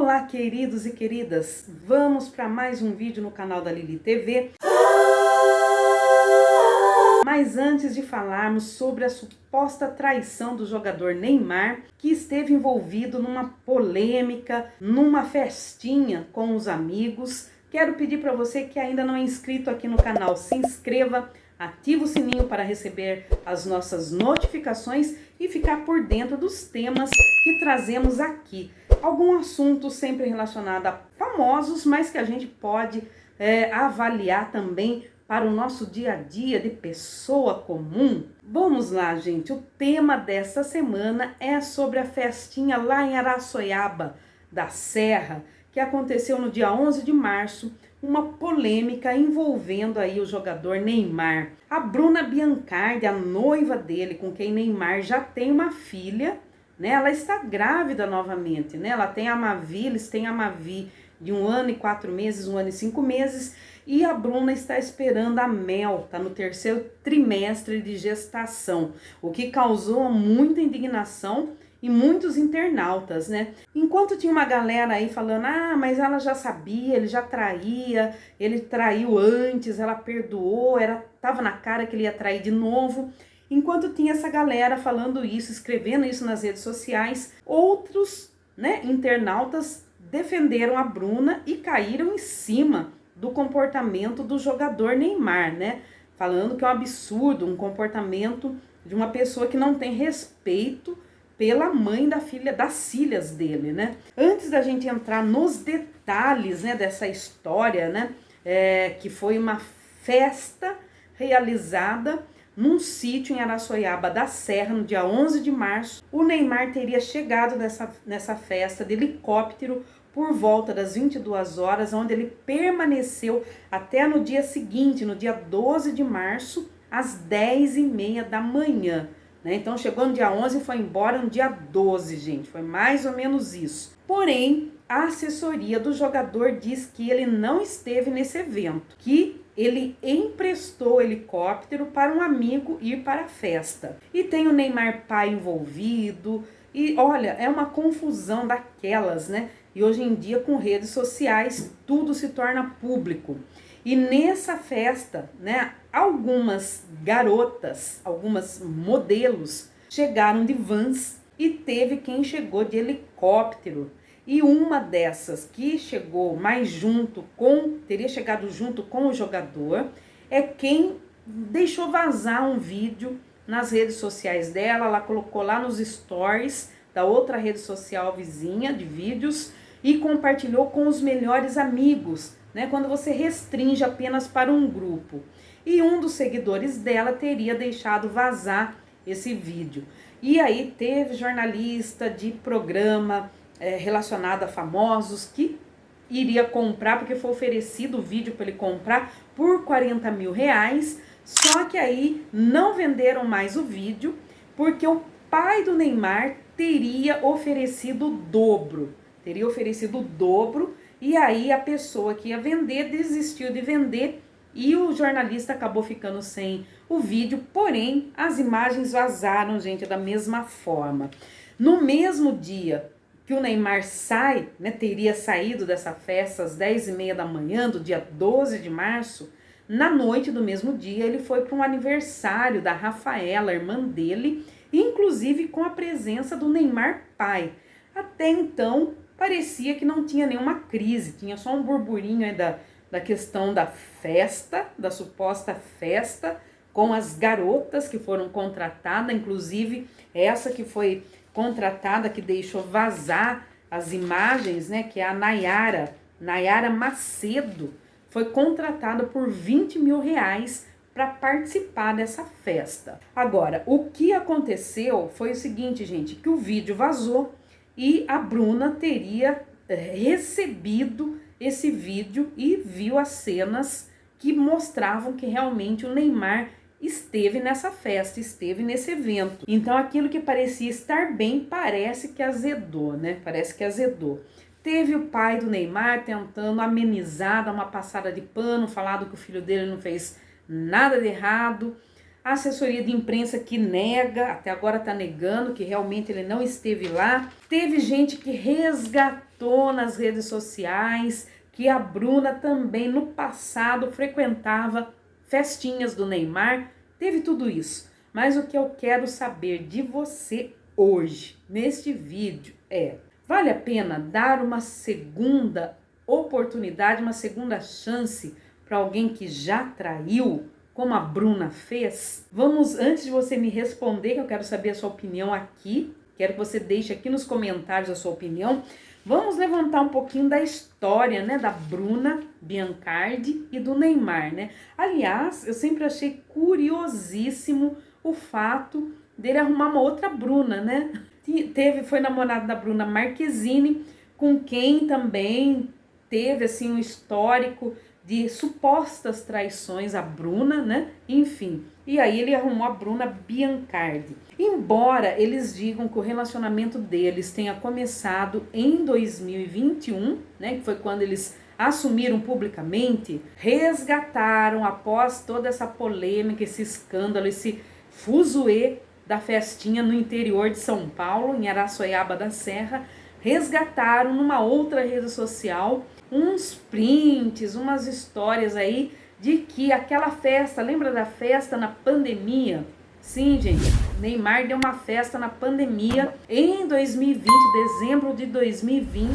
Olá, queridos e queridas, vamos para mais um vídeo no canal da Lili TV. Mas antes de falarmos sobre a suposta traição do jogador Neymar, que esteve envolvido numa polêmica, numa festinha com os amigos, quero pedir para você que ainda não é inscrito aqui no canal, se inscreva, ative o sininho para receber as nossas notificações e ficar por dentro dos temas que trazemos aqui. Algum assunto sempre relacionado a famosos, mas que a gente pode avaliar também para o nosso dia a dia de pessoa comum. Vamos lá, gente. O tema dessa semana é sobre a festinha lá em Araçoiaba da Serra, que aconteceu no dia 11 de março, uma polêmica envolvendo aí o jogador Neymar. A Bruna Biancardi, a noiva dele, com quem Neymar já tem uma filha, né? Ela está grávida novamente, né? Ela tem a Mavi, eles têm a Mavi de 1 ano e 4 meses, 1 ano e 5 meses, e a Bruna está esperando a Mel, tá no 3º trimestre de gestação, o que causou muita indignação e muitos internautas, né? Enquanto tinha uma galera aí falando, mas ela já sabia, ele já traía, ele traiu antes, ela perdoou, tava na cara que ele ia trair de novo. Enquanto tinha essa galera falando isso, escrevendo isso nas redes sociais, outros, né, internautas defenderam a Bruna e caíram em cima do comportamento do jogador Neymar, né? Falando que é um absurdo, um comportamento de uma pessoa que não tem respeito pela mãe da filha, das filhas dele, né? Antes da gente entrar nos detalhes, né, dessa história, né, que foi uma festa realizada num sítio em Araçoiaba da Serra, no dia 11 de março, o Neymar teria chegado nessa festa de helicóptero por volta das 22 horas, onde ele permaneceu até no dia seguinte, no dia 12 de março, às 10h30 da manhã. Né? Então chegou no dia 11 e foi embora no dia 12, gente, foi mais ou menos isso. Porém, a assessoria do jogador diz que ele não esteve nesse evento, que ele emprestou o helicóptero para um amigo ir para a festa. E tem o Neymar pai envolvido, e olha, é uma confusão daquelas, né? E hoje em dia, com redes sociais, tudo se torna público. E nessa festa, né, algumas garotas, algumas modelos chegaram de vans e teve quem chegou de helicóptero. E uma dessas que chegou teria chegado junto com o jogador, é quem deixou vazar um vídeo nas redes sociais dela. Ela colocou lá nos stories da outra rede social vizinha de vídeos e compartilhou com os melhores amigos, né? Quando você restringe apenas para um grupo. E um dos seguidores dela teria deixado vazar esse vídeo. E aí teve jornalista de programa relacionado a famosos que iria comprar, porque foi oferecido o vídeo para ele comprar por 40 mil reais, só que aí não venderam mais o vídeo, porque o pai do Neymar teria oferecido o dobro, e aí a pessoa que ia vender desistiu de vender e o jornalista acabou ficando sem o vídeo, porém as imagens vazaram, gente, da mesma forma. No mesmo dia que o Neymar teria saído dessa festa às 10h30 da manhã, do dia 12 de março, na noite do mesmo dia ele foi para um aniversário da Rafaela, irmã dele, inclusive com a presença do Neymar pai. Até então parecia que não tinha nenhuma crise, tinha só um burburinho aí da questão da festa, da suposta festa, com as garotas que foram contratadas, inclusive essa que foi contratada, que deixou vazar as imagens, né, que é a Nayara Macedo, foi contratada por 20 mil reais para participar dessa festa. Agora, o que aconteceu foi o seguinte, gente, que o vídeo vazou e a Bruna teria recebido esse vídeo e viu as cenas que mostravam que realmente o Neymar esteve nessa festa, esteve nesse evento. Então aquilo que parecia estar bem, parece que azedou, né? Parece que azedou. Teve o pai do Neymar tentando amenizar, dar uma passada de pano, falado que o filho dele não fez nada de errado. A assessoria de imprensa que nega, até agora está negando que realmente ele não esteve lá. Teve gente que resgatou postou nas redes sociais que a Bruna também no passado frequentava festinhas do Neymar, teve tudo isso. Mas o que eu quero saber de você hoje, neste vídeo, vale a pena dar uma segunda oportunidade, uma segunda chance para alguém que já traiu, como a Bruna fez? Vamos, antes de você me responder, que eu quero saber a sua opinião aqui, quero que você deixe aqui nos comentários a sua opinião. Vamos levantar um pouquinho da história, né, da Bruna Biancardi e do Neymar, né? Aliás, eu sempre achei curiosíssimo o fato dele arrumar uma outra Bruna, né? Foi namorado da Bruna Marquezine, com quem também teve assim um histórico de supostas traições a Bruna, né? Enfim, e aí ele arrumou a Bruna Biancardi. Embora eles digam que o relacionamento deles tenha começado em 2021, né? Que foi quando eles assumiram publicamente, resgataram após toda essa polêmica, esse escândalo, esse fuzuê da festinha no interior de São Paulo, em Araçoiaba da Serra, resgataram numa outra rede social uns prints, umas histórias aí de que aquela festa, lembra da festa na pandemia? Sim, gente, Neymar deu uma festa na pandemia em 2020, dezembro de 2020,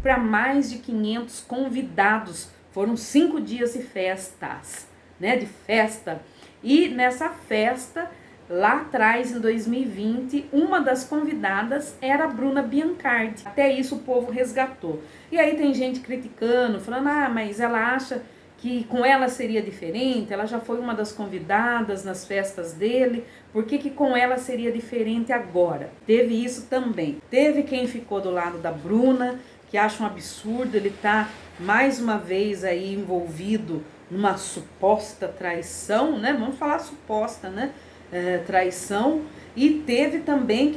para mais de 500 convidados. Foram 5 dias de festas, né, de festa. E nessa festa, lá atrás, em 2020, uma das convidadas era a Bruna Biancardi. Até isso o povo resgatou. E aí tem gente criticando, falando, mas ela acha que com ela seria diferente, ela já foi uma das convidadas nas festas dele, por que com ela seria diferente agora? Teve isso também. Teve quem ficou do lado da Bruna, que acha um absurdo ele estar mais uma vez aí envolvido numa suposta traição, né? Vamos falar suposta, né? Traição. E teve também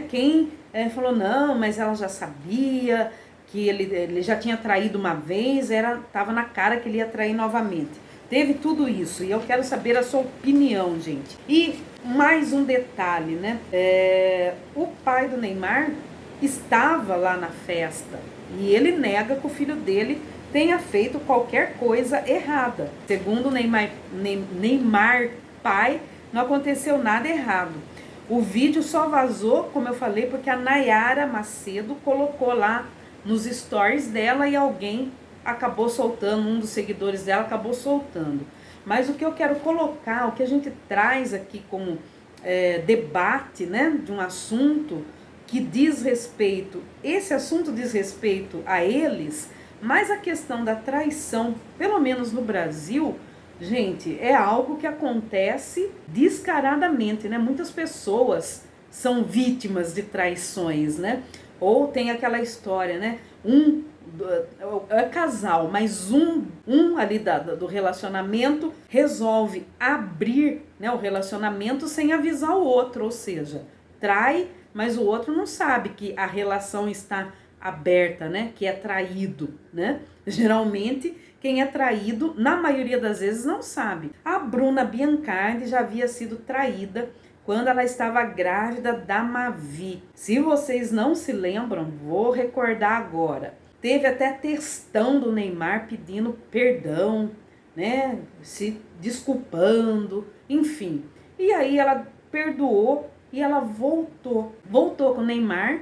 quem falou, não, mas ela já sabia que ele já tinha traído uma vez, estava na cara que ele ia trair novamente. Teve tudo isso e eu quero saber a sua opinião, gente. E mais um detalhe, né? O pai do Neymar estava lá na festa e ele nega que o filho dele tenha feito qualquer coisa errada. Segundo o Neymar pai, não aconteceu nada errado. O vídeo só vazou, como eu falei, porque a Nayara Macedo colocou lá nos stories dela e alguém acabou soltando, um dos seguidores dela acabou soltando. Mas o que eu quero colocar, o que a gente traz aqui como debate, né, de um assunto que diz respeito, esse assunto diz respeito a eles, mas a questão da traição, pelo menos no Brasil, gente, é algo que acontece descaradamente, né? Muitas pessoas são vítimas de traições, né? Ou tem aquela história, né? É casal, mas um ali do relacionamento resolve abrir, né, o relacionamento sem avisar o outro, ou seja, trai, mas o outro não sabe que a relação está aberta, né? Que é traído, né? Geralmente, quem é traído, na maioria das vezes, não sabe. A Bruna Biancardi já havia sido traída quando ela estava grávida da Mavi. Se vocês não se lembram, vou recordar agora. Teve até textão do Neymar pedindo perdão, né? Se desculpando, enfim. E aí ela perdoou e ela voltou com o Neymar.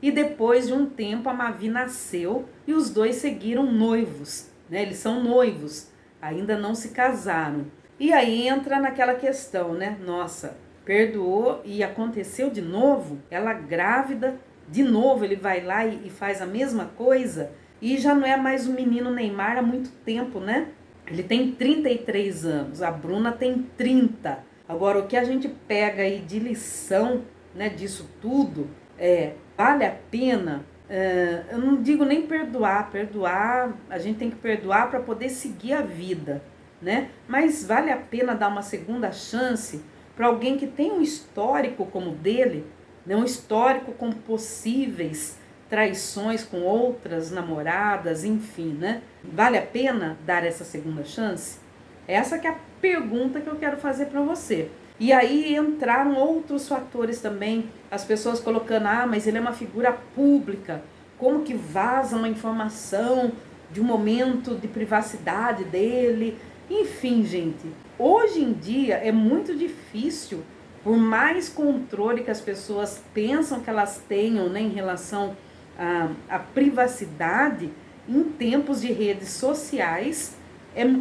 E depois de um tempo a Mavi nasceu e os dois seguiram noivos, né? Eles são noivos, ainda não se casaram. E aí entra naquela questão, né? Nossa, perdoou e aconteceu de novo, ela grávida, de novo ele vai lá e faz a mesma coisa. E já não é mais o menino Neymar há muito tempo, né? Ele tem 33 anos, a Bruna tem 30. Agora, o que a gente pega aí de lição, né, disso tudo, vale a pena, eu não digo nem perdoar, a gente tem que perdoar para poder seguir a vida, né? Mas vale a pena dar uma segunda chance para alguém que tem um histórico como o dele, né? Um histórico com possíveis traições com outras namoradas, enfim, né? Vale a pena dar essa segunda chance? Essa que é a pergunta que eu quero fazer para você. E aí entraram outros fatores também, as pessoas colocando, mas ele é uma figura pública, como que vaza uma informação de um momento de privacidade dele. Enfim, gente, hoje em dia é muito difícil, por mais controle que as pessoas pensam que elas tenham, né, em relação à privacidade, em tempos de redes sociais,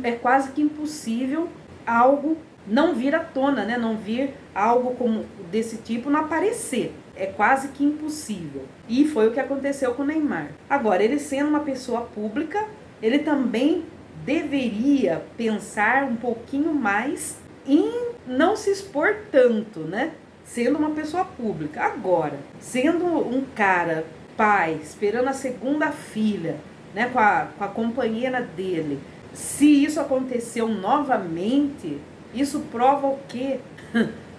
é quase que impossível algo não vir à tona, né? Não vir algo como desse tipo não aparecer. É quase que impossível. E foi o que aconteceu com o Neymar. Agora, ele sendo uma pessoa pública, ele também deveria pensar um pouquinho mais em não se expor tanto, né? Sendo uma pessoa pública. Agora, sendo um cara, pai, esperando a segunda filha, né? Com a companheira dele. Se isso aconteceu novamente, isso prova o quê?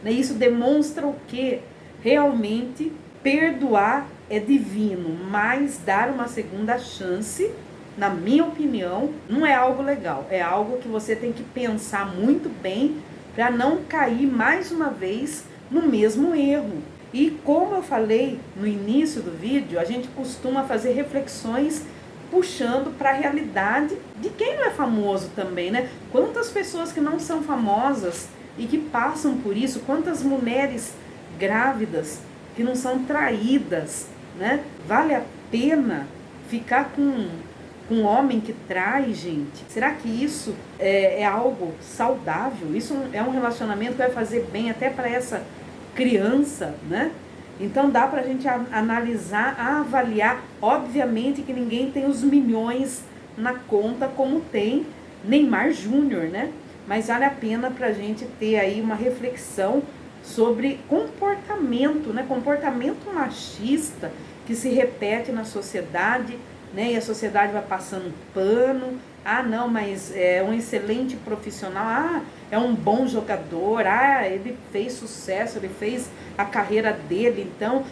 Isso demonstra o quê? Realmente, perdoar é divino, mas dar uma segunda chance, na minha opinião, não é algo legal. É algo que você tem que pensar muito bem para não cair mais uma vez no mesmo erro. E como eu falei no início do vídeo, a gente costuma fazer reflexões puxando para a realidade de quem não é famoso também, né? Quantas pessoas que não são famosas e que passam por isso, quantas mulheres grávidas que não são traídas, né? Vale a pena ficar com um homem que trai, gente? Será que isso é algo saudável? Isso é um relacionamento que vai fazer bem até para essa criança, né? Então dá pra gente analisar, avaliar. Obviamente que ninguém tem os milhões na conta como tem Neymar Júnior, né? Mas vale a pena pra gente ter aí uma reflexão sobre comportamento, né? Comportamento machista que se repete na sociedade, né? E a sociedade vai passando pano. Ah, não, mas é um excelente profissional. Ah, é um bom jogador. Ah, ele fez sucesso, ele fez a carreira dele. Então,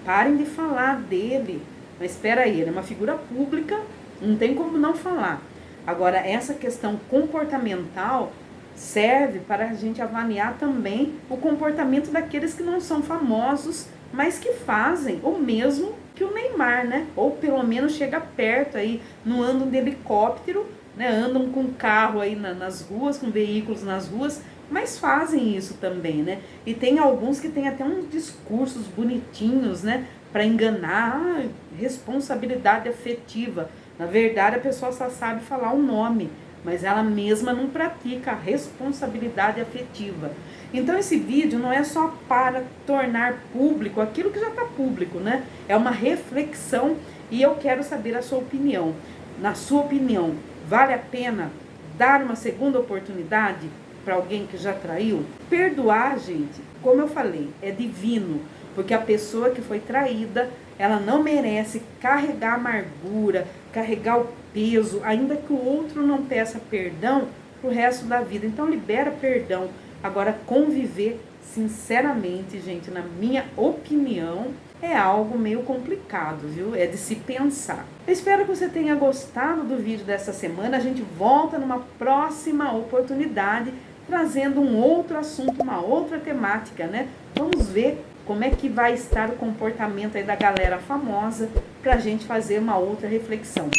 parem de falar dele. Mas espera aí, ele é uma figura pública, não tem como não falar. Agora, essa questão comportamental serve para a gente avaliar também o comportamento daqueles que não são famosos, mas que fazem o mesmo que o Neymar, né? Ou pelo menos chega perto aí, não andam de helicóptero, né? Andam com carro aí nas ruas, com veículos nas ruas, mas fazem isso também, né? E tem alguns que têm até uns discursos bonitinhos, né? Para enganar, responsabilidade afetiva. Na verdade, a pessoa só sabe falar o nome, mas ela mesma não pratica a responsabilidade afetiva. Então esse vídeo não é só para tornar público aquilo que já está público, né? É uma reflexão e eu quero saber a sua opinião. Na sua opinião, vale a pena dar uma segunda oportunidade para alguém que já traiu? Perdoar, gente, como eu falei, é divino, porque a pessoa que foi traída, ela não merece carregar amargura, carregar o peso, ainda que o outro não peça perdão pro resto da vida. Então libera perdão. Agora, conviver, sinceramente, gente, na minha opinião, é algo meio complicado, viu? É de se pensar. Eu espero que você tenha gostado do vídeo dessa semana. A gente volta numa próxima oportunidade, trazendo um outro assunto, uma outra temática, né? Vamos ver como é que vai estar o comportamento aí da galera famosa pra gente fazer uma outra reflexão.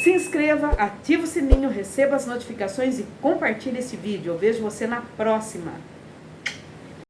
Se inscreva, ative o sininho, receba as notificações e compartilhe esse vídeo. Eu vejo você na próxima.